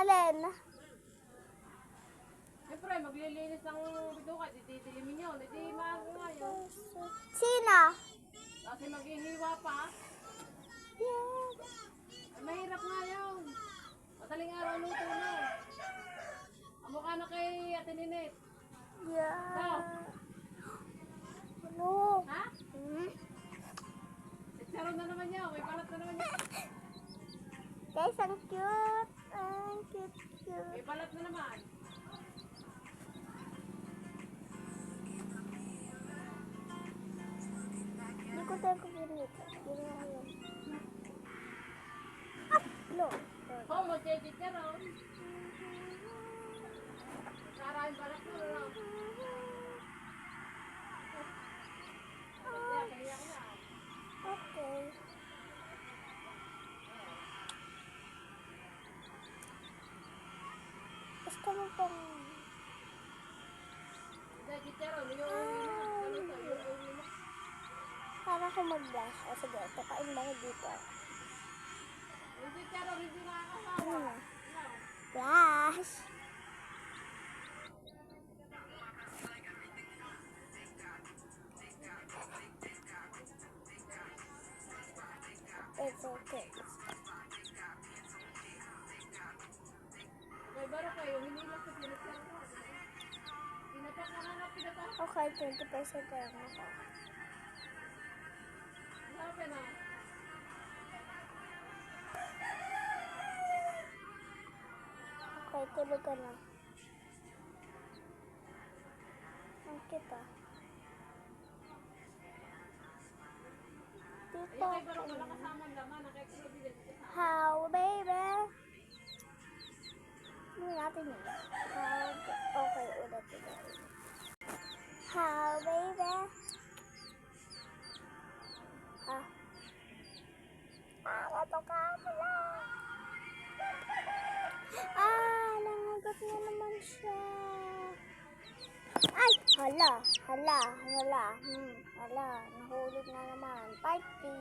Alin? Siyempre, maglilinis ng bituka, dititilimin yun. Hindi maaga nga yun. Sino? Kasi maghihiwa pa. Ay, mahirap nga yun. Madaling araw luto na. Ang mukha na kay Ate Ninit. Yeah. Ano? Ha? Chicharon na naman yun. May balat na naman yun. Guys, ang cute. Ang cute. May balat na naman. Hindi ko tayo kumilit. Hindi na yun. No. Oh, mag-chicharon. Sarahin balat mo, no? Kaya. Okay. Gusto mo pong... Chicharon, yung uwi mo. Para ko mag-blush. O sige, tokain ba ko dito? Yung chicharon, hindi nakakasawa. Blush! It's okay. May baro kayo, hindi lang sa pinagsasawa. Pinapak na nga pinapak. Okay, 20% lang ako. Sabi na. Okay, tulog ka na. Ang cute ah. Dito Ay, baro ako. wala kasama ang laman. Nakikilabili. How, baby? Ano natin yun? How, okay, ulit. How, baby? Ah. Natuka mo lang. Nangugat na naman siya. Ay, hala. Hala, nahulog na naman. Party.